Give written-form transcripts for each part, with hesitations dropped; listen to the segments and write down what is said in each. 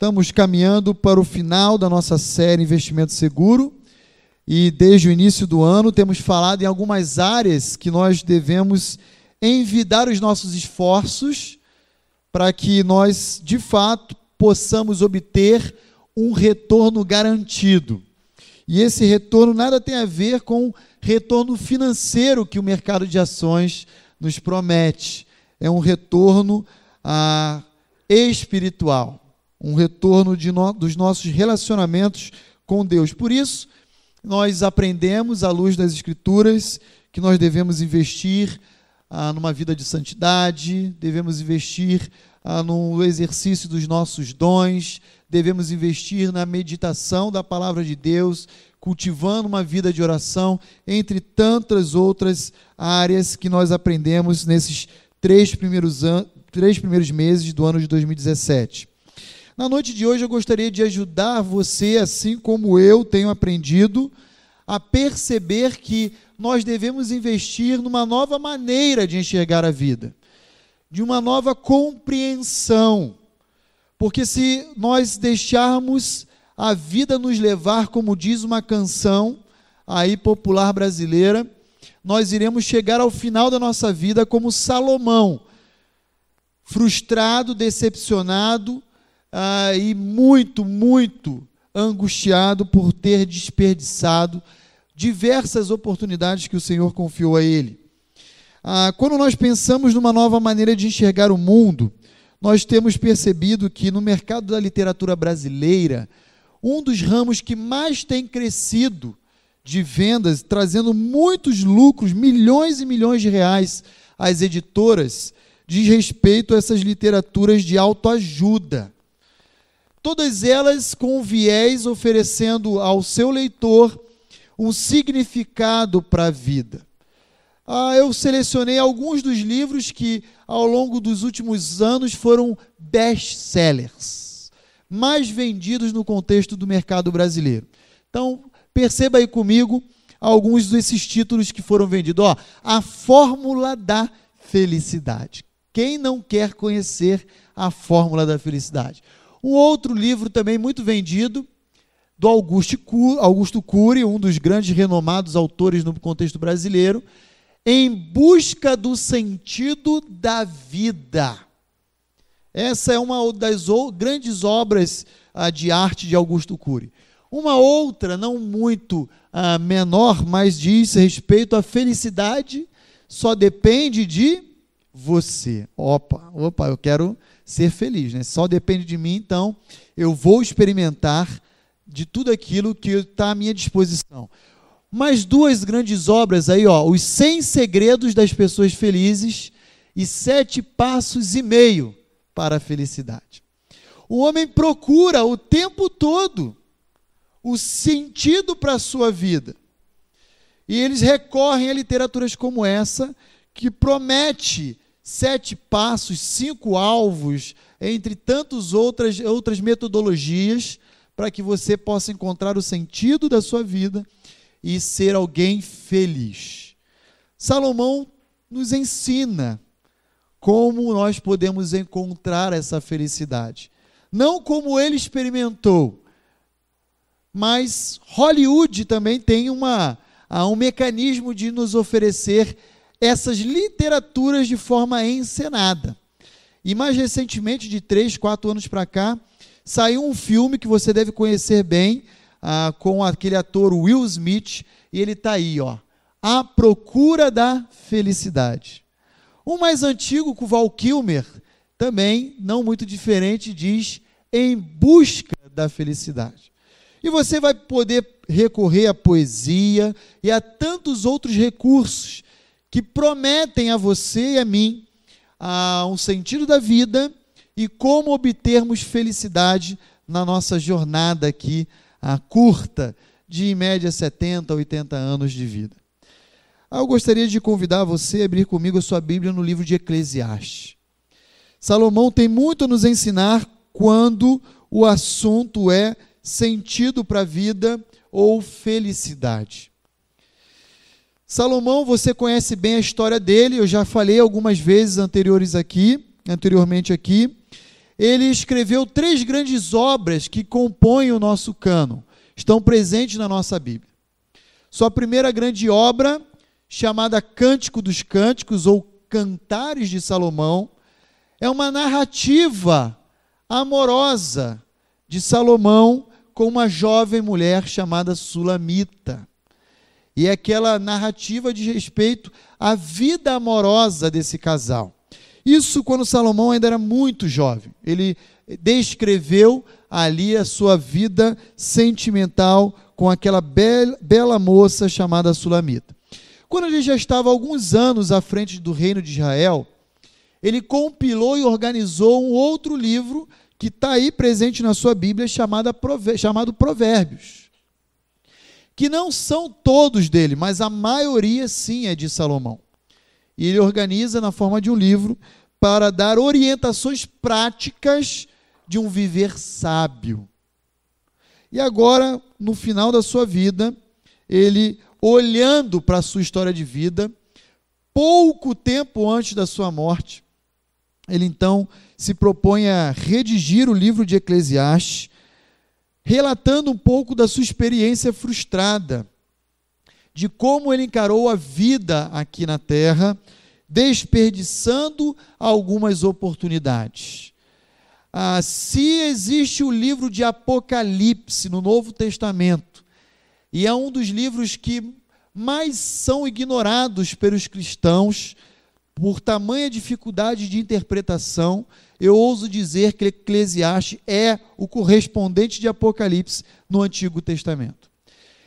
Estamos caminhando para o final da nossa série Investimento Seguro e desde o início do ano temos falado em algumas áreas que nós devemos envidar os nossos esforços para que nós, de fato, possamos obter um retorno garantido. E esse retorno nada tem a ver com retorno financeiro que o mercado de ações nos promete. É um retorno espiritual, um retorno dos nossos relacionamentos com Deus. Por isso, nós aprendemos, à luz das Escrituras, que nós devemos investir numa vida de santidade, devemos investir no exercício dos nossos dons, devemos investir na meditação da Palavra de Deus, cultivando uma vida de oração, entre tantas outras áreas que nós aprendemos nesses três primeiros meses do ano de 2017. Na noite de hoje eu gostaria de ajudar você, assim como eu tenho aprendido, a perceber que nós devemos investir numa nova maneira de enxergar a vida, de uma nova compreensão, porque se nós deixarmos a vida nos levar, como diz uma canção aí popular brasileira, nós iremos chegar ao final da nossa vida como Salomão, frustrado, decepcionado e muito, muito angustiado por ter desperdiçado diversas oportunidades que o Senhor confiou a ele. Quando nós pensamos numa nova maneira de enxergar o mundo, nós temos percebido que no mercado da literatura brasileira, um dos ramos que mais tem crescido de vendas, trazendo muitos lucros, milhões e milhões de reais às editoras, diz respeito a essas literaturas de autoajuda. Todas elas com viés oferecendo ao seu leitor um significado para a vida. Eu selecionei alguns dos livros que, ao longo dos últimos anos, foram best-sellers, mais vendidos no contexto do mercado brasileiro. Então, perceba aí comigo alguns desses títulos que foram vendidos. A Fórmula da Felicidade. Quem não quer conhecer a Fórmula da Felicidade? Um outro livro também muito vendido, do Augusto Cury, um dos grandes renomados autores no contexto brasileiro, Em Busca do Sentido da Vida. Essa é uma das grandes obras de arte de Augusto Cury. Uma outra, não muito menor, mas diz respeito à felicidade, só depende de você. Opa, eu quero ser feliz, né? Só depende de mim, então eu vou experimentar de tudo aquilo que está à minha disposição. Mais duas grandes obras aí, Os 100 Segredos das Pessoas Felizes e 7 Passos e Meio para a Felicidade. O homem procura o tempo todo o sentido para a sua vida. E eles recorrem a literaturas como essa, que promete 7 passos, 5 alvos, entre tantas outras metodologias, para que você possa encontrar o sentido da sua vida e ser alguém feliz. Salomão nos ensina como nós podemos encontrar essa felicidade. Não como ele experimentou, mas Hollywood também tem um mecanismo de nos oferecer essas literaturas de forma encenada. E mais recentemente, de 3, 4 anos para cá, saiu um filme que você deve conhecer bem, com aquele ator Will Smith, e ele está aí, A Procura da Felicidade. Um mais antigo, com Val Kilmer, também, não muito diferente, diz Em Busca da Felicidade. E você vai poder recorrer à poesia e a tantos outros recursos que prometem a você e a mim um sentido da vida e como obtermos felicidade na nossa jornada aqui, curta, de em média 70 a 80 anos de vida. Eu gostaria de convidar você a abrir comigo a sua Bíblia no livro de Eclesiastes. Salomão tem muito a nos ensinar quando o assunto é sentido para a vida ou felicidade. Salomão, você conhece bem a história dele, eu já falei algumas vezes anteriormente aqui. ele escreveu 3 grandes obras que compõem o nosso cânon, estão presentes na nossa Bíblia. Sua primeira grande obra, chamada Cântico dos Cânticos, ou Cantares de Salomão, é uma narrativa amorosa de Salomão com uma jovem mulher chamada Sulamita. E é aquela narrativa de respeito à vida amorosa desse casal. Isso quando Salomão ainda era muito jovem. Ele descreveu ali a sua vida sentimental com aquela bela moça chamada Sulamita. Quando ele já estava há alguns anos à frente do reino de Israel, ele compilou e organizou um outro livro que está aí presente na sua Bíblia, chamado Provérbios. Que não são todos dele, mas a maioria sim é de Salomão. E ele organiza na forma de um livro para dar orientações práticas de um viver sábio. E agora, no final da sua vida, ele, olhando para a sua história de vida, pouco tempo antes da sua morte, ele então se propõe a redigir o livro de Eclesiastes, relatando um pouco da sua experiência frustrada, de como ele encarou a vida aqui na terra, desperdiçando algumas oportunidades. Se existe o livro de Apocalipse no Novo Testamento, e é um dos livros que mais são ignorados pelos cristãos, por tamanha dificuldade de interpretação, eu ouso dizer que Eclesiastes é o correspondente de Apocalipse no Antigo Testamento.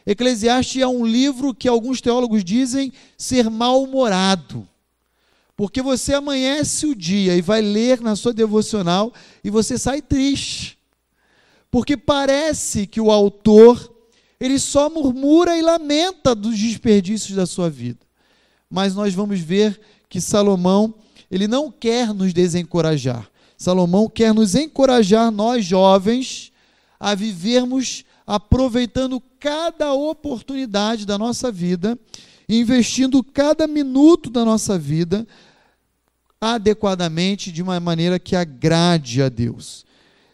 Eclesiastes é um livro que alguns teólogos dizem ser mal-humorado, porque você amanhece o dia e vai ler na sua devocional e você sai triste, porque parece que o autor, ele só murmura e lamenta dos desperdícios da sua vida. Mas nós vamos ver que Salomão, ele não quer nos desencorajar. Salomão quer nos encorajar, nós jovens, a vivermos aproveitando cada oportunidade da nossa vida, investindo cada minuto da nossa vida adequadamente, de uma maneira que agrade a Deus.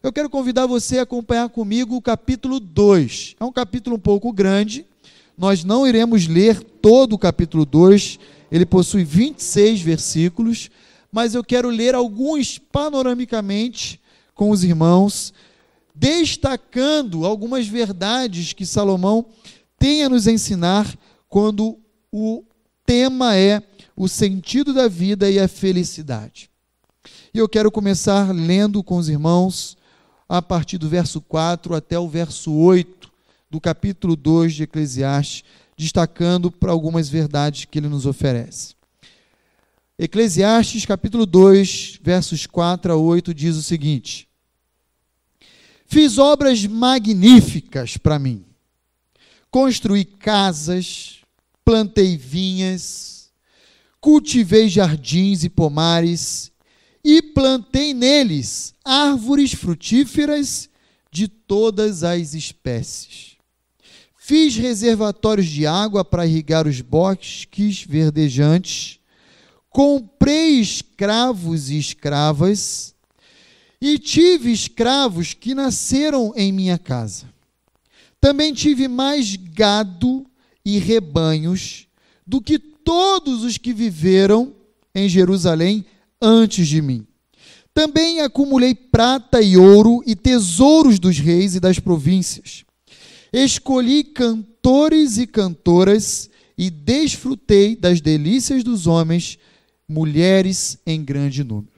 Eu quero convidar você a acompanhar comigo o capítulo 2. É um capítulo um pouco grande, nós não iremos ler todo o capítulo 2, ele possui 26 versículos, mas eu quero ler alguns panoramicamente com os irmãos, destacando algumas verdades que Salomão tem a nos ensinar quando o tema é o sentido da vida e a felicidade. E eu quero começar lendo com os irmãos a partir do verso 4 até o verso 8 do capítulo 2 de Eclesiastes, destacando para algumas verdades que ele nos oferece. Eclesiastes capítulo 2, versos 4 a 8 diz o seguinte: fiz obras magníficas para mim, construí casas, plantei vinhas, cultivei jardins e pomares, e plantei neles árvores frutíferas de todas as espécies. Fiz reservatórios de água para irrigar os bosques verdejantes, comprei escravos e escravas, e tive escravos que nasceram em minha casa. Também tive mais gado e rebanhos do que todos os que viveram em Jerusalém antes de mim. Também acumulei prata e ouro e tesouros dos reis e das províncias. Escolhi cantores e cantoras e desfrutei das delícias dos homens, mulheres em grande número.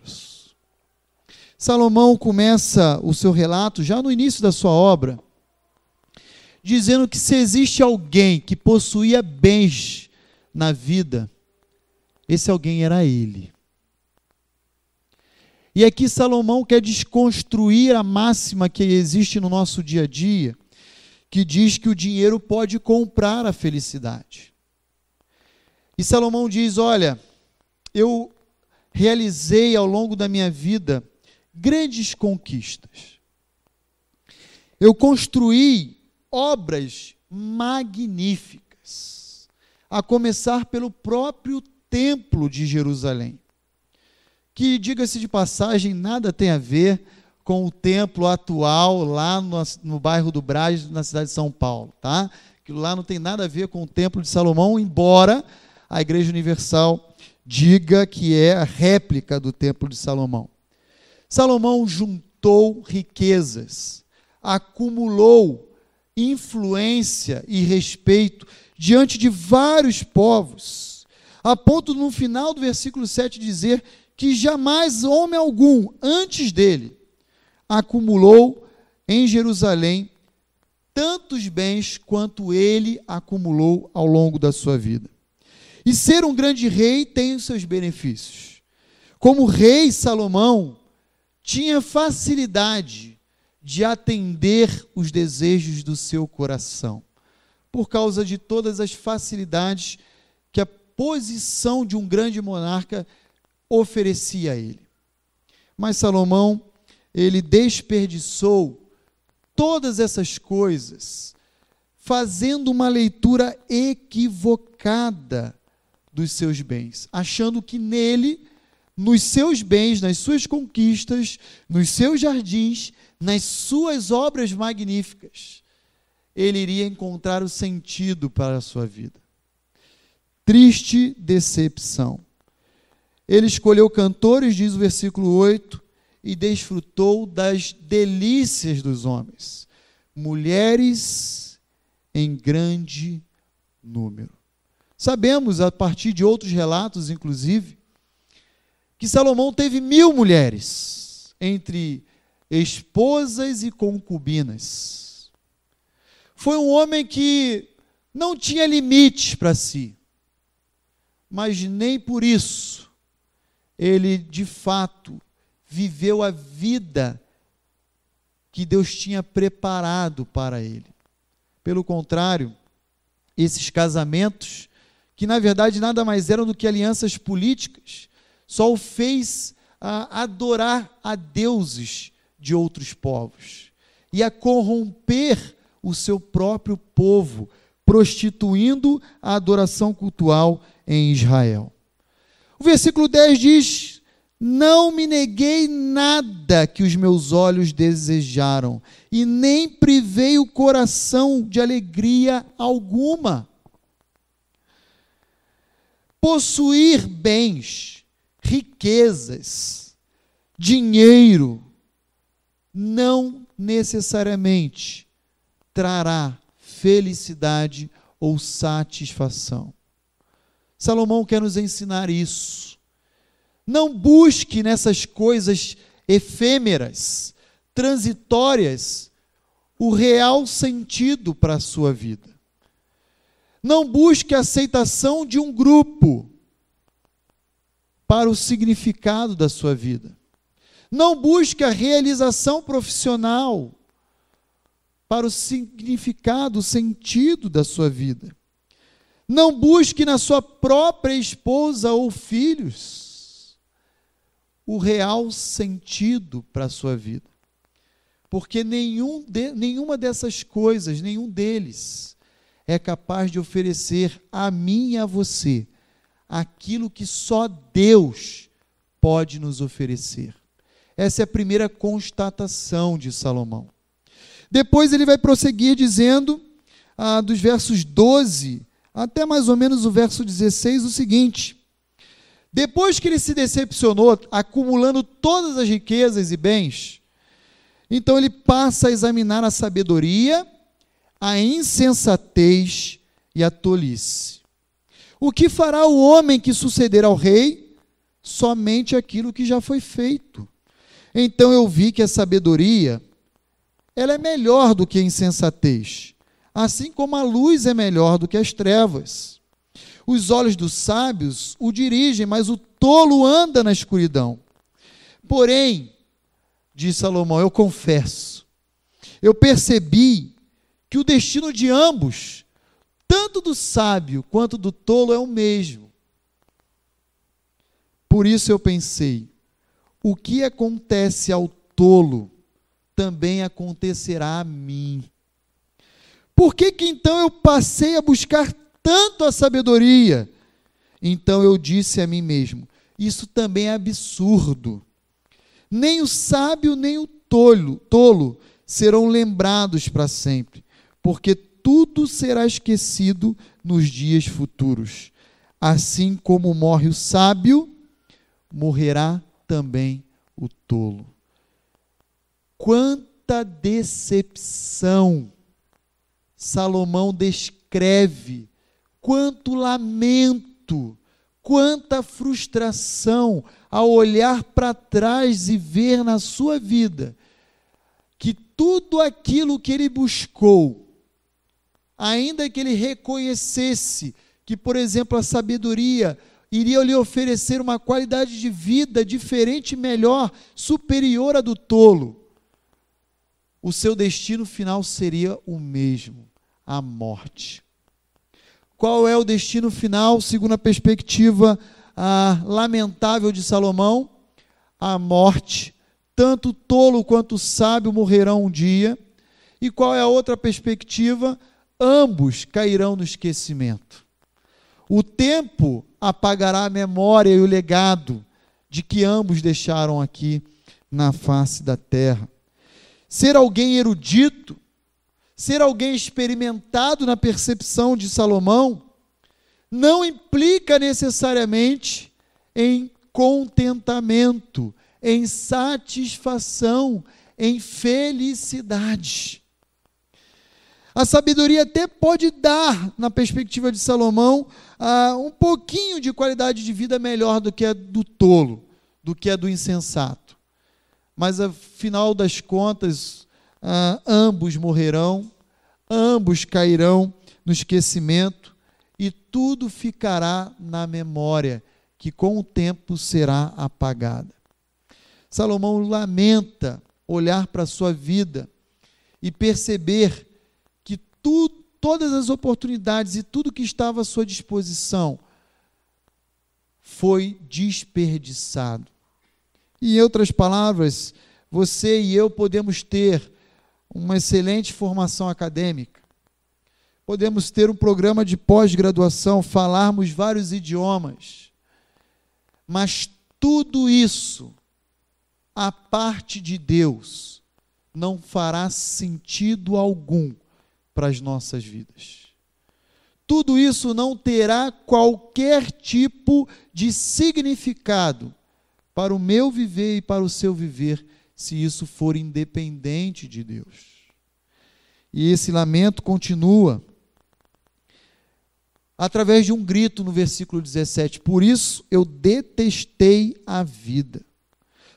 Salomão começa o seu relato já no início da sua obra, dizendo que se existe alguém que possuía bens na vida, esse alguém era ele. E aqui Salomão quer desconstruir a máxima que existe no nosso dia a dia, que diz que o dinheiro pode comprar a felicidade. E Salomão diz: olha, eu realizei ao longo da minha vida grandes conquistas. Eu construí obras magníficas, a começar pelo próprio Templo de Jerusalém, que, diga-se de passagem, nada tem a ver com o templo atual lá no bairro do Brás, na cidade de São Paulo, tá? Aquilo lá não tem nada a ver com o templo de Salomão, embora a Igreja Universal diga que é a réplica do templo de Salomão. Salomão juntou riquezas, acumulou influência e respeito diante de vários povos, a ponto no final do versículo 7 dizer que jamais homem algum antes dele acumulou em Jerusalém tantos bens quanto ele acumulou ao longo da sua vida. E ser um grande rei tem os seus benefícios. Como rei, Salomão tinha facilidade de atender os desejos do seu coração, por causa de todas as facilidades que a posição de um grande monarca oferecia a ele. Mas Salomão, ele desperdiçou todas essas coisas, fazendo uma leitura equivocada dos seus bens, achando que nele, nos seus bens, nas suas conquistas, nos seus jardins, nas suas obras magníficas, ele iria encontrar o sentido para a sua vida. Triste decepção. Ele escolheu cantores, diz o versículo 8, e desfrutou das delícias dos homens, mulheres em grande número. Sabemos, a partir de outros relatos, inclusive, que Salomão teve 1000 mulheres, entre esposas e concubinas. Foi um homem que não tinha limites para si, mas nem por isso ele, de fato, viveu a vida que Deus tinha preparado para ele. Pelo contrário, esses casamentos, que na verdade nada mais eram do que alianças políticas, só o fez adorar a deuses de outros povos e a corromper o seu próprio povo, prostituindo a adoração cultual em Israel. O versículo 10 diz: não me neguei nada que os meus olhos desejaram, e nem privei o coração de alegria alguma. Possuir bens, riquezas, dinheiro, não necessariamente trará felicidade ou satisfação. Salomão quer nos ensinar isso. Não busque nessas coisas efêmeras, transitórias, o real sentido para a sua vida. Não busque a aceitação de um grupo para o significado da sua vida. Não busque a realização profissional para o significado, o sentido da sua vida. Não busque na sua própria esposa ou filhos o real sentido para a sua vida. Porque nenhuma dessas coisas, nenhum deles é capaz de oferecer a mim e a você aquilo que só Deus pode nos oferecer. Essa é a primeira constatação de Salomão. Depois ele vai prosseguir dizendo, dos versos 12 até mais ou menos o verso 16, o seguinte: depois que ele se decepcionou, acumulando todas as riquezas e bens, então ele passa a examinar a sabedoria, a insensatez e a tolice. O que fará o homem que suceder ao rei? Somente aquilo que já foi feito. Então eu vi que a sabedoria, ela é melhor do que a insensatez, assim como a luz é melhor do que as trevas. Os olhos dos sábios o dirigem, mas o tolo anda na escuridão. Porém, diz Salomão, eu confesso, eu percebi que o destino de ambos, tanto do sábio quanto do tolo, é o mesmo. Por isso eu pensei, o que acontece ao tolo também acontecerá a mim. Por que então eu passei a buscar tanto a sabedoria? Então eu disse a mim mesmo, isso também é absurdo. Nem o sábio nem o tolo serão lembrados para sempre, porque tudo será esquecido nos dias futuros. Assim como morre o sábio, morrerá também o tolo. Quanta decepção Salomão descreve, quanto lamento, quanta frustração ao olhar para trás e ver na sua vida que tudo aquilo que ele buscou, ainda que ele reconhecesse que, por exemplo, a sabedoria iria lhe oferecer uma qualidade de vida diferente, melhor, superior à do tolo, o seu destino final seria o mesmo, a morte. Qual é o destino final, segundo a perspectiva lamentável de Salomão? A morte. Tanto o tolo quanto o sábio morrerão um dia. E qual é a outra perspectiva? Ambos cairão no esquecimento. O tempo apagará a memória e o legado de que ambos deixaram aqui na face da terra. Ser alguém erudito, ser alguém experimentado na percepção de Salomão, não implica necessariamente em contentamento, em satisfação, em felicidade. A sabedoria até pode dar, na perspectiva de Salomão, um pouquinho de qualidade de vida melhor do que a do tolo, do que a do insensato. Mas, afinal das contas, ambos morrerão, ambos cairão no esquecimento e tudo ficará na memória, que com o tempo será apagada. Salomão lamenta olhar para a sua vida e perceber que todas as oportunidades e tudo que estava à sua disposição foi desperdiçado. E, em outras palavras, você e eu podemos ter uma excelente formação acadêmica, podemos ter um programa de pós-graduação, falarmos vários idiomas, mas tudo isso, a parte de Deus, não fará sentido algum para as nossas vidas. Tudo isso não terá qualquer tipo de significado para o meu viver e para o seu viver, se isso for independente de Deus. E esse lamento continua através de um grito no versículo 17: por isso eu detestei a vida,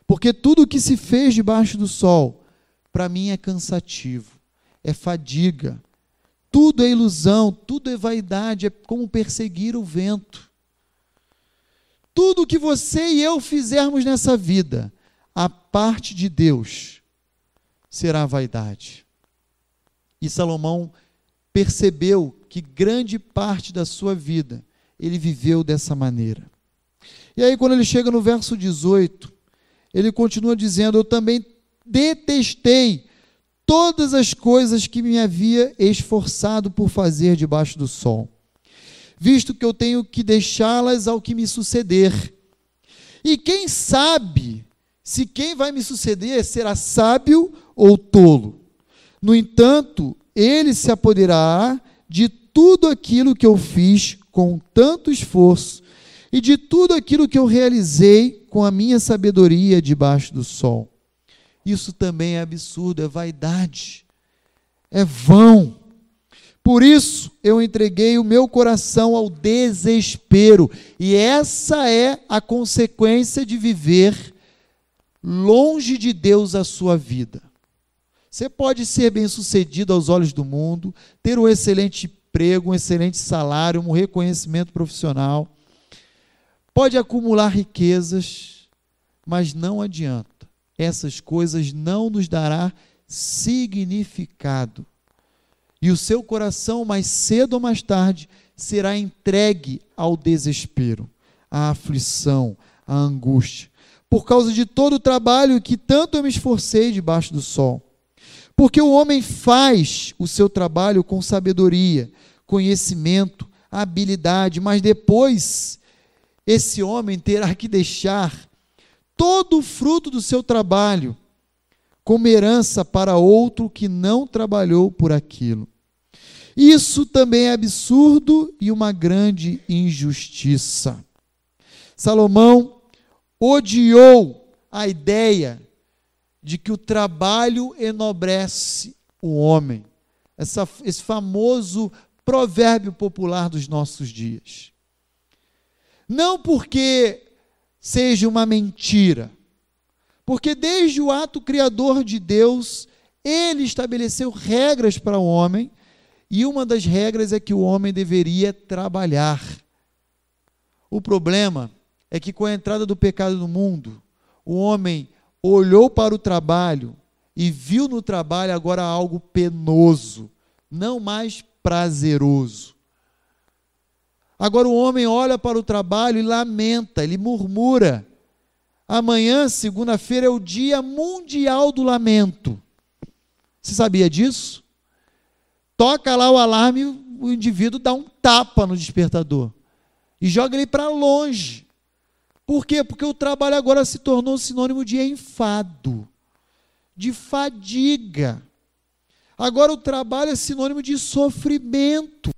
porque tudo o que se fez debaixo do sol, para mim é cansativo, é fadiga, tudo é ilusão, tudo é vaidade, é como perseguir o vento. Tudo o que você e eu fizermos nessa vida, a parte de Deus, será vaidade. E Salomão percebeu que grande parte da sua vida ele viveu dessa maneira. E aí, quando ele chega no verso 18, ele continua dizendo: eu também detestei todas as coisas que me havia esforçado por fazer debaixo do sol, visto que eu tenho que deixá-las ao que me suceder. E quem sabe se quem vai me suceder será sábio ou tolo. No entanto, ele se apoderará de tudo aquilo que eu fiz com tanto esforço e de tudo aquilo que eu realizei com a minha sabedoria debaixo do sol. Isso também é absurdo, é vaidade, é vão. Por isso eu entreguei o meu coração ao desespero, e essa é a consequência de viver longe de Deus a sua vida. Você pode ser bem-sucedido aos olhos do mundo, ter um excelente emprego, um excelente salário, um reconhecimento profissional, pode acumular riquezas, mas não adianta. Essas coisas não nos dará significado. E o seu coração, mais cedo ou mais tarde, será entregue ao desespero, à aflição, à angústia, por causa de todo o trabalho que tanto eu me esforcei debaixo do sol. Porque o homem faz o seu trabalho com sabedoria, conhecimento, habilidade, mas depois esse homem terá que deixar todo o fruto do seu trabalho como herança para outro que não trabalhou por aquilo. Isso também é absurdo e uma grande injustiça. Salomão odiou a ideia de que o trabalho enobrece o homem. Esse famoso provérbio popular dos nossos dias. Não porque seja uma mentira, porque desde o ato criador de Deus, ele estabeleceu regras para o homem, e uma das regras é que o homem deveria trabalhar. O problema é que com a entrada do pecado no mundo, o homem olhou para o trabalho e viu no trabalho agora algo penoso, não mais prazeroso. Agora o homem olha para o trabalho e lamenta, ele murmura. Amanhã, segunda-feira, é o Dia Mundial do Lamento. Você sabia disso? Toca lá o alarme, o indivíduo dá um tapa no despertador e joga ele para longe. Por quê? Porque o trabalho agora se tornou sinônimo de enfado, de fadiga. Agora o trabalho é sinônimo de sofrimento.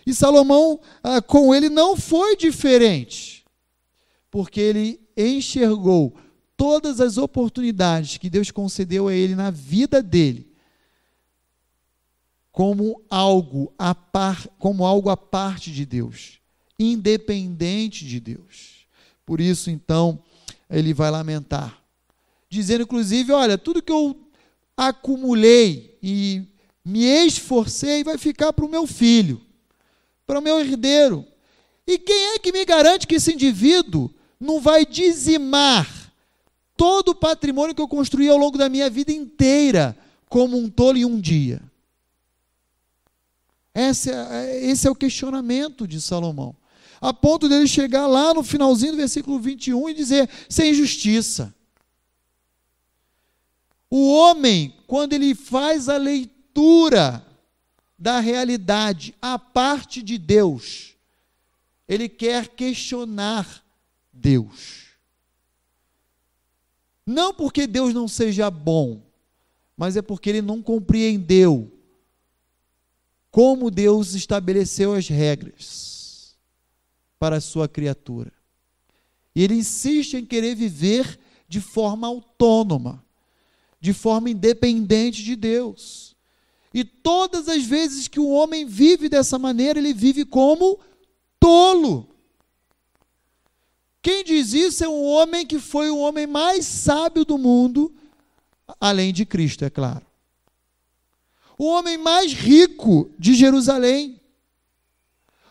E Salomão, com ele, não foi diferente, porque ele enxergou todas as oportunidades que Deus concedeu a ele na vida dele como algo à parte de Deus, independente de Deus. Por isso, então, ele vai lamentar, dizendo, inclusive, olha, tudo que eu acumulei e me esforcei vai ficar para o meu filho, para o meu herdeiro. E quem é que me garante que esse indivíduo não vai dizimar todo o patrimônio que eu construí ao longo da minha vida inteira, como um tolo em um dia? Esse é o questionamento de Salomão, a ponto dele chegar lá no finalzinho do versículo 21 e dizer, sem justiça. O homem, quando ele faz a leitura da realidade, a parte de Deus, ele quer questionar Deus. Não porque Deus não seja bom, mas é porque ele não compreendeu como Deus estabeleceu as regras para a sua criatura. E ele insiste em querer viver de forma autônoma, de forma independente de Deus. E todas as vezes que o homem vive dessa maneira, ele vive como tolo. Quem diz isso é um homem que foi o homem mais sábio do mundo, além de Cristo, é claro. O homem mais rico de Jerusalém.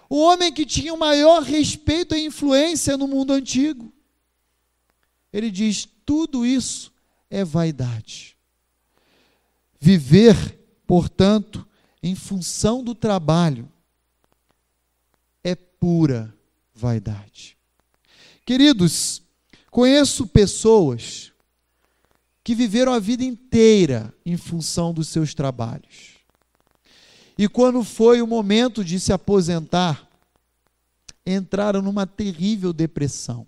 O homem que tinha o maior respeito e influência no mundo antigo. Ele diz, tudo isso é vaidade. Viver, portanto, em função do trabalho, é pura vaidade. Queridos, conheço pessoas que viveram a vida inteira em função dos seus trabalhos. E quando foi o momento de se aposentar, entraram numa terrível depressão.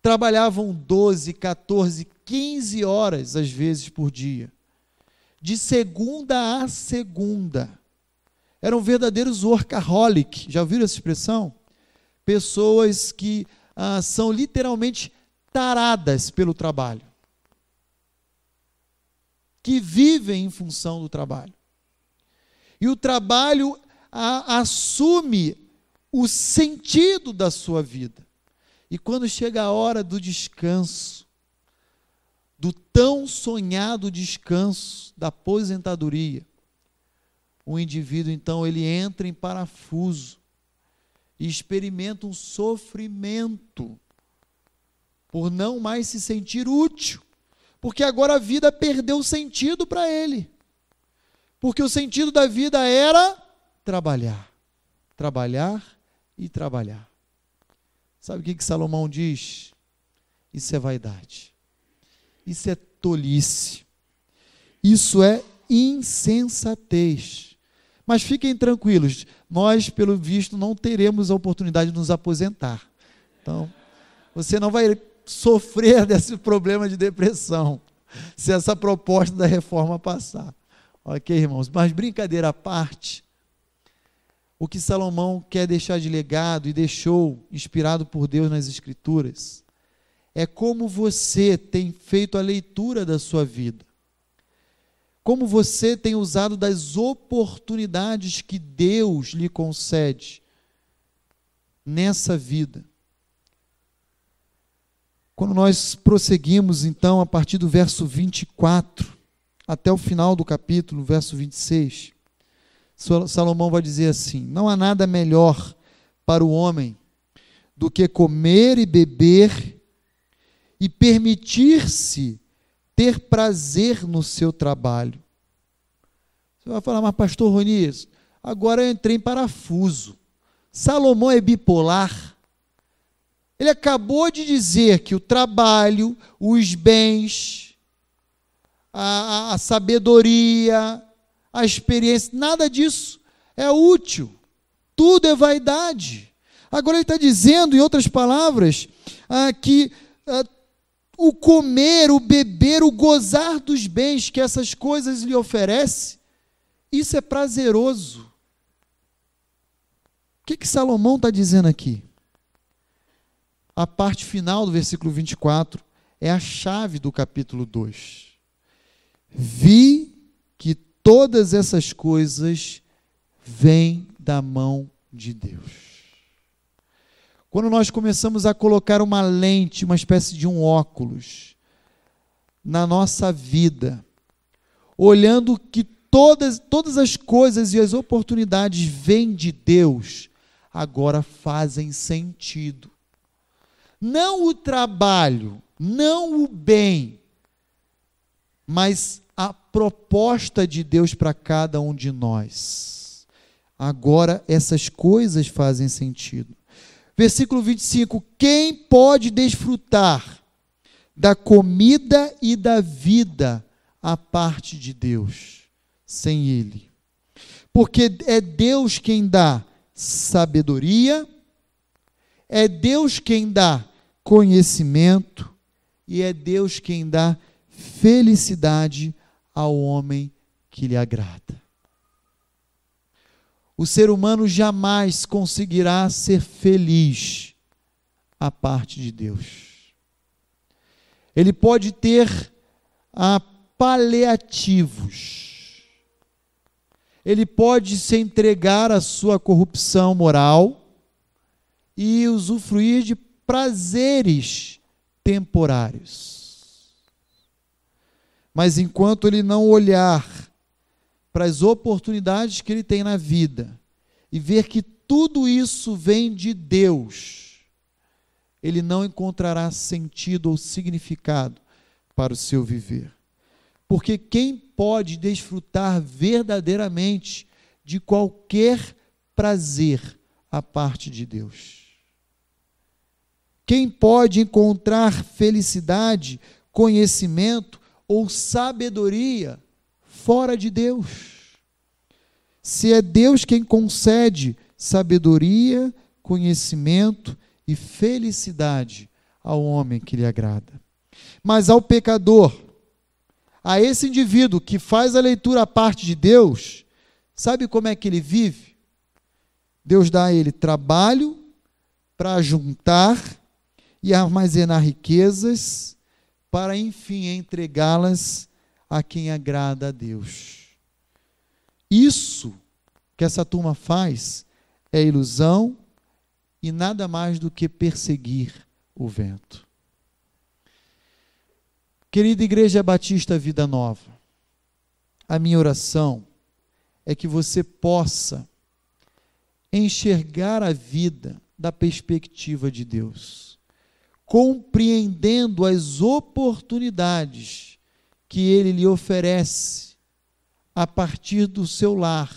Trabalhavam 12, 14, 15 horas, às vezes, por dia. De segunda a segunda. Eram verdadeiros workaholic. Já ouviram essa expressão? Pessoas que são literalmente taradas pelo trabalho. Que vivem em função do trabalho. E o trabalho assume o sentido da sua vida. E quando chega a hora do descanso, do tão sonhado descanso, da aposentadoria, o indivíduo, então, ele entra em parafuso e experimenta um sofrimento por não mais se sentir útil. Porque agora a vida perdeu sentido para ele. Porque o sentido da vida era trabalhar. Trabalhar e trabalhar. Sabe o que Salomão diz? Isso é vaidade. Isso é tolice. Isso é insensatez. Mas fiquem tranquilos, nós, pelo visto, não teremos a oportunidade de nos aposentar. Então, você não vai sofrer desse problema de depressão. se essa proposta da reforma passar. Ok, irmãos? Mas brincadeira à parte, o que Salomão quer deixar de legado e deixou, inspirado por Deus nas Escrituras, é como você tem feito a leitura da sua vida. Como você tem usado das oportunidades que Deus lhe concede nessa vida. Quando nós prosseguimos, então, a partir do verso 24, até o final do capítulo, verso 26, Salomão vai dizer assim: não há nada melhor para o homem do que comer e beber e permitir-se ter prazer no seu trabalho. Você vai falar, mas pastor Roniz, agora eu entrei em parafuso. Salomão é bipolar. Ele acabou de dizer que o trabalho, os bens, a sabedoria, a experiência, nada disso é útil. Tudo é vaidade. Agora ele está dizendo, em outras palavras, que o comer, o beber, o gozar dos bens que essas coisas lhe oferecem, isso é prazeroso. O que Salomão está dizendo aqui? A parte final do versículo 24 é a chave do capítulo 2. Vi que todas essas coisas vêm da mão de Deus. Quando nós começamos a colocar uma lente, uma espécie de um óculos, na nossa vida, olhando que todas as coisas e as oportunidades vêm de Deus, agora fazem sentido. Não o trabalho, não o bem, mas a proposta de Deus para cada um de nós. Agora essas coisas fazem sentido. Versículo 25, quem pode desfrutar da comida e da vida à parte de Deus, sem Ele? Porque é Deus quem dá sabedoria, é Deus quem dá conhecimento e é Deus quem dá felicidade ao homem que lhe agrada. O ser humano jamais conseguirá ser feliz à parte de Deus. Ele pode ter paliativos. Ele pode se entregar à sua corrupção moral e usufruir de prazeres temporários. Mas enquanto ele não olhar para as oportunidades que ele tem na vida e ver que tudo isso vem de Deus, ele não encontrará sentido ou significado para o seu viver. Porque quem pode desfrutar verdadeiramente de qualquer prazer à parte de Deus? Quem pode encontrar felicidade, conhecimento ou sabedoria fora de Deus? Se é Deus quem concede sabedoria, conhecimento e felicidade ao homem que lhe agrada. Mas ao pecador, a esse indivíduo que faz a leitura à parte de Deus, sabe como é que ele vive? Deus dá a ele trabalho para juntar e armazenar riquezas, para enfim entregá-las a quem agrada a Deus. Isso que essa turma faz é ilusão e nada mais do que perseguir o vento. Querida Igreja Batista Vida Nova, a minha oração é que você possa enxergar a vida da perspectiva de Deus, compreendendo as oportunidades que Ele lhe oferece a partir do seu lar,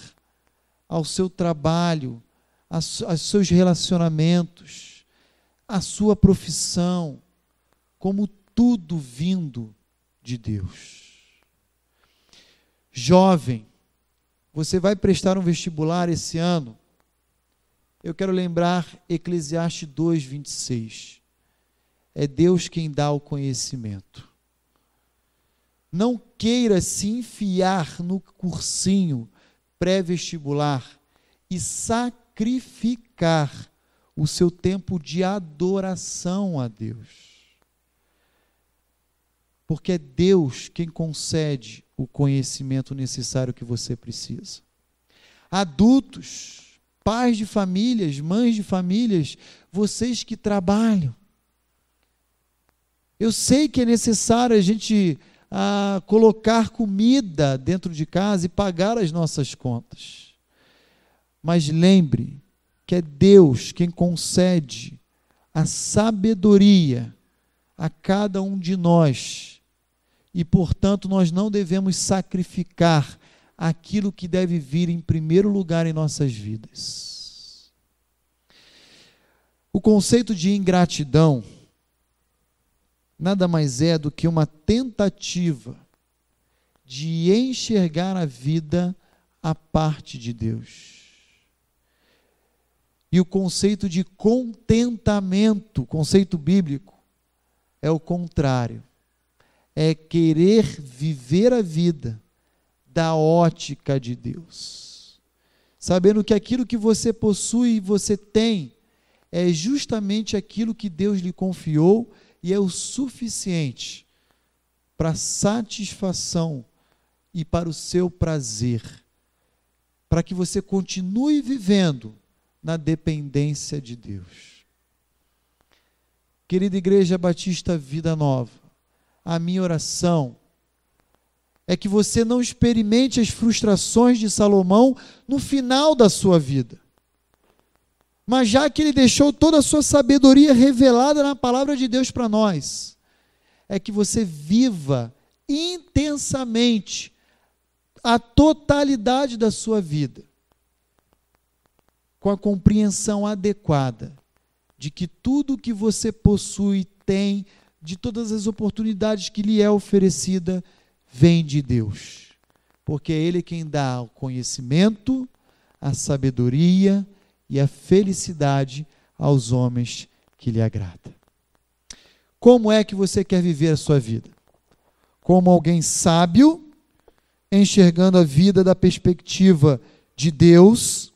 ao seu trabalho, aos seus relacionamentos, à sua profissão, como tudo vindo de Deus. Jovem, você vai prestar um vestibular esse ano? Eu quero lembrar Eclesiastes 2:26. É Deus quem dá o conhecimento. Não queira se enfiar no cursinho pré-vestibular e sacrificar o seu tempo de adoração a Deus. Porque é Deus quem concede o conhecimento necessário que você precisa. Adultos, pais de famílias, mães de famílias, vocês que trabalham. Eu sei que é necessário a gente colocar comida dentro de casa e pagar as nossas contas. Mas lembre que é Deus quem concede a sabedoria a cada um de nós. E, portanto, nós não devemos sacrificar aquilo que deve vir em primeiro lugar em nossas vidas. O conceito de ingratidão nada mais é do que uma tentativa de enxergar a vida à parte de Deus. E o conceito de contentamento, conceito bíblico, é o contrário. É querer viver a vida da ótica de Deus. Sabendo que aquilo que você possui e você tem é justamente aquilo que Deus lhe confiou e é o suficiente para satisfação e para o seu prazer, para que você continue vivendo na dependência de Deus. Querida Igreja Batista Vida Nova, a minha oração é que você não experimente as frustrações de Salomão no final da sua vida. Mas já que ele deixou toda a sua sabedoria revelada na palavra de Deus para nós, é que você viva intensamente a totalidade da sua vida, com a compreensão adequada de que tudo que você possui, tem, de todas as oportunidades que lhe é oferecida, vem de Deus. Porque é Ele quem dá o conhecimento, a sabedoria e a felicidade aos homens que lhe agrada. Como é que você quer viver a sua vida? Como alguém sábio, enxergando a vida da perspectiva de Deus,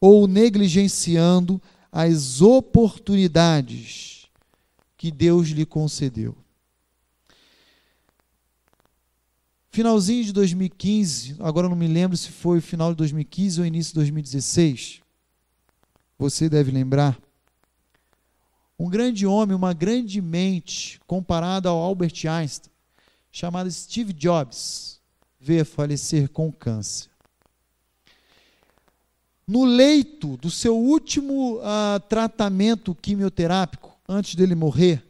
ou negligenciando as oportunidades que Deus lhe concedeu? Finalzinho de 2015, agora eu não me lembro se foi o final de 2015 ou início de 2016, você deve lembrar, um grande homem, uma grande mente, comparado ao Albert Einstein, chamado Steve Jobs, veio a falecer com câncer. No leito do seu último tratamento quimioterápico, antes dele morrer,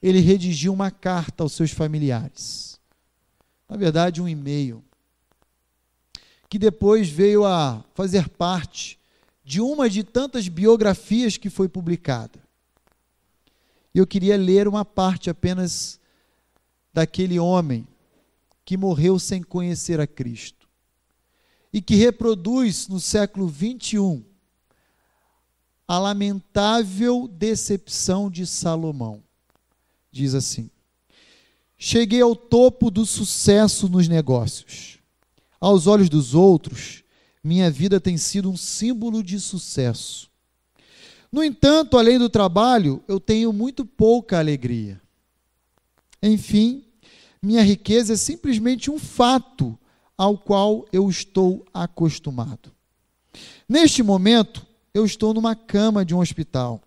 ele redigiu uma carta aos seus familiares. Na verdade, um e-mail, que depois veio a fazer parte de uma de tantas biografias que foi publicada. Eu queria ler uma parte apenas daquele homem que morreu sem conhecer a Cristo e que reproduz no século 21 a lamentável decepção de Salomão. Diz assim: cheguei ao topo do sucesso nos negócios. Aos olhos dos outros, minha vida tem sido um símbolo de sucesso. No entanto, além do trabalho, eu tenho muito pouca alegria. Enfim, minha riqueza é simplesmente um fato ao qual eu estou acostumado. Neste momento, eu estou numa cama de um hospital,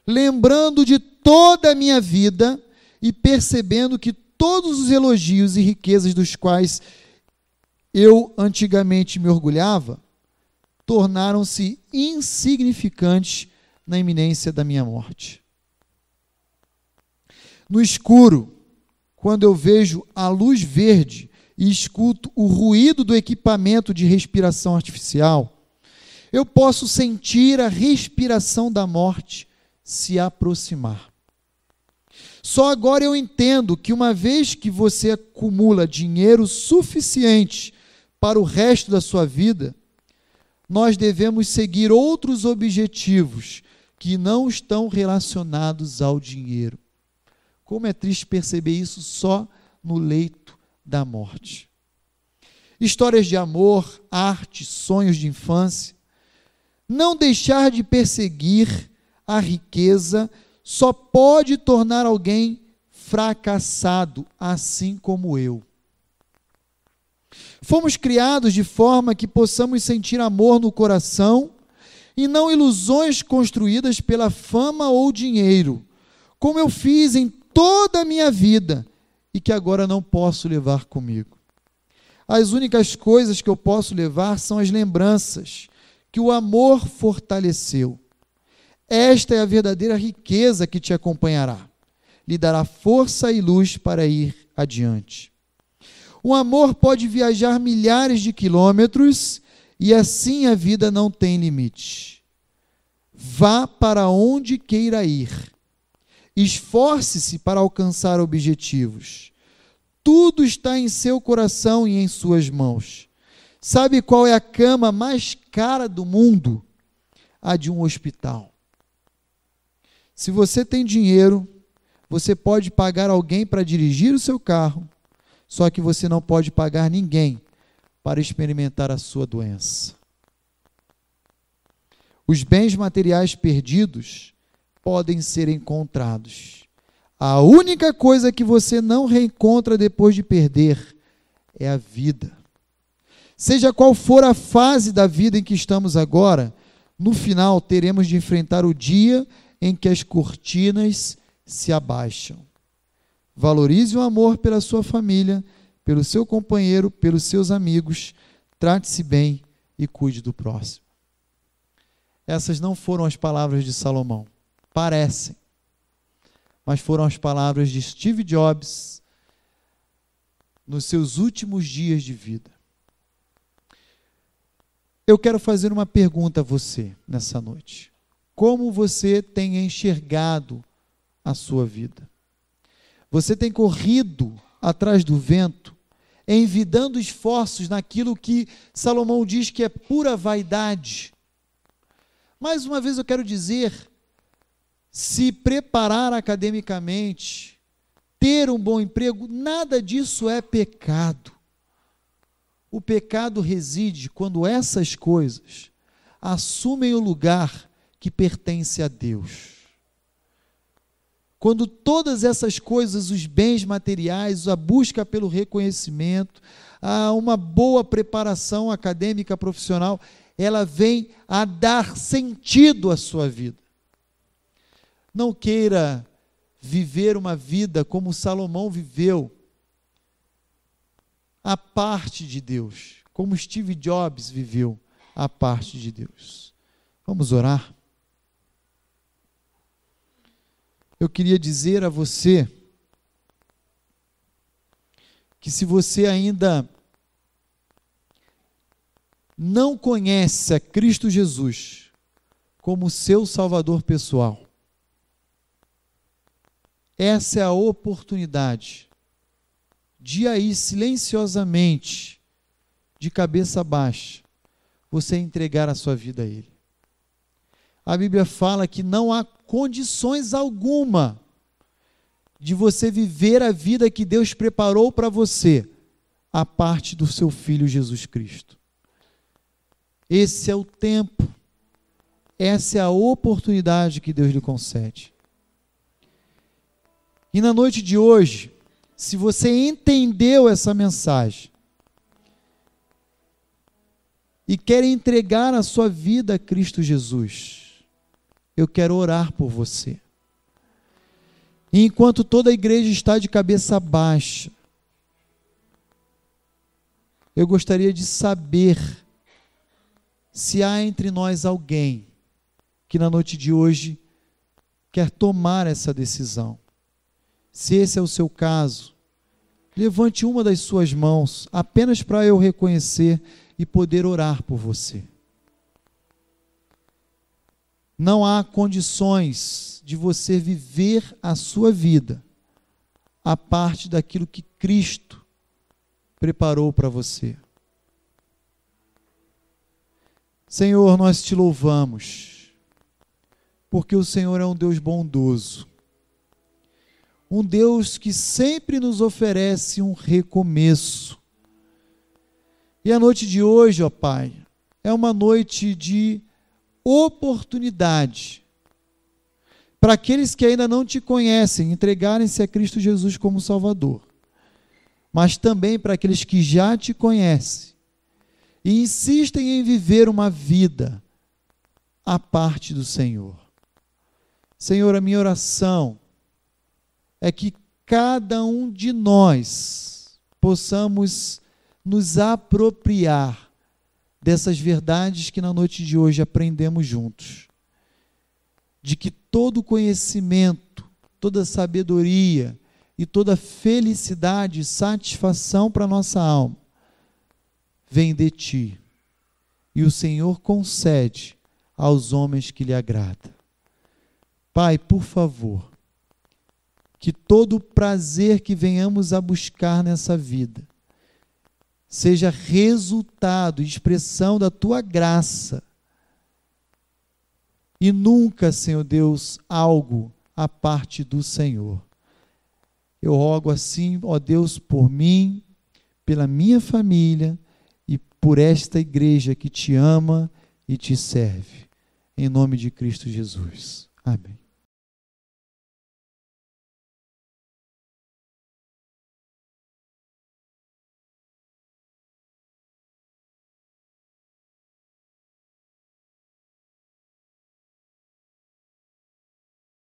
lembrando de toda a minha vida e percebendo que todos os elogios e riquezas dos quais eu antigamente me orgulhava, tornaram-se insignificantes na iminência da minha morte. No escuro, quando eu vejo a luz verde e escuto o ruído do equipamento de respiração artificial, eu posso sentir a respiração da morte se aproximar. Só agora eu entendo que uma vez que você acumula dinheiro suficiente para o resto da sua vida, nós devemos seguir outros objetivos que não estão relacionados ao dinheiro. Como é triste perceber isso só no leito da morte. Histórias de amor, arte, sonhos de infância. Não deixar de perseguir a riqueza só pode tornar alguém fracassado, assim como eu. Fomos criados de forma que possamos sentir amor no coração e não ilusões construídas pela fama ou dinheiro, como eu fiz em toda a minha vida e que agora não posso levar comigo. As únicas coisas que eu posso levar são as lembranças que o amor fortaleceu. Esta é a verdadeira riqueza que te acompanhará, lhe dará força e luz para ir adiante. O amor pode viajar milhares de quilômetros e assim a vida não tem limite. Vá para onde queira ir. Esforce-se para alcançar objetivos. Tudo está em seu coração e em suas mãos. Sabe qual é a cama mais cara do mundo? A de um hospital. Se você tem dinheiro, você pode pagar alguém para dirigir o seu carro, só que você não pode pagar ninguém para experimentar a sua doença. Os bens materiais perdidos podem ser encontrados. A única coisa que você não reencontra depois de perder é a vida. Seja qual for a fase da vida em que estamos agora, no final teremos de enfrentar o dia em que as cortinas se abaixam. Valorize o amor pela sua família, pelo seu companheiro, pelos seus amigos. Trate-se bem e cuide do próximo. Essas não foram as palavras de Salomão. Parecem, mas foram as palavras de Steve Jobs nos seus últimos dias de vida. Eu quero fazer uma pergunta a você nessa noite. Como você tem enxergado a sua vida? Você tem corrido atrás do vento, envidando esforços naquilo que Salomão diz que é pura vaidade? Mais uma vez eu quero dizer, se preparar academicamente, ter um bom emprego, nada disso é pecado. O pecado reside quando essas coisas assumem o lugar que pertence a Deus. Quando todas essas coisas, os bens materiais, a busca pelo reconhecimento, uma boa preparação acadêmica profissional, ela vem a dar sentido à sua vida. Não queira viver uma vida como Salomão viveu, à parte de Deus, como Steve Jobs viveu à parte de Deus. Vamos orar? Eu queria dizer a você que se você ainda não conhece a Cristo Jesus como seu Salvador pessoal, essa é a oportunidade de aí silenciosamente, de cabeça baixa, você entregar a sua vida a Ele. A Bíblia fala que não há condições alguma de você viver a vida que Deus preparou para você, a parte do seu Filho Jesus Cristo. Esse é o tempo, essa é a oportunidade que Deus lhe concede. E na noite de hoje, se você entendeu essa mensagem e quer entregar a sua vida a Cristo Jesus, eu quero orar por você. E enquanto toda a igreja está de cabeça baixa, eu gostaria de saber se há entre nós alguém que na noite de hoje quer tomar essa decisão. Se esse é o seu caso, levante uma das suas mãos, apenas para eu reconhecer e poder orar por você. Não há condições de você viver a sua vida a parte daquilo que Cristo preparou para você. Senhor, nós te louvamos, porque o Senhor é um Deus bondoso. um Deus que sempre nos oferece um recomeço. E a noite de hoje, ó Pai, é uma noite de oportunidade para aqueles que ainda não te conhecem, entregarem-se a Cristo Jesus como Salvador, mas também para aqueles que já te conhecem e insistem em viver uma vida à parte do Senhor. Senhor, a minha oração é que cada um de nós possamos nos apropriar dessas verdades que na noite de hoje aprendemos juntos. De que todo conhecimento, toda sabedoria e toda felicidade e satisfação para a nossa alma vem de Ti. E o Senhor concede aos homens que lhe agrada. Pai, por favor, que todo o prazer que venhamos a buscar nessa vida seja resultado, expressão da Tua graça, e nunca, Senhor Deus, algo à parte do Senhor. Eu rogo assim, ó Deus, por mim, pela minha família e por esta igreja que Te ama e Te serve. Em nome de Cristo Jesus. Amém.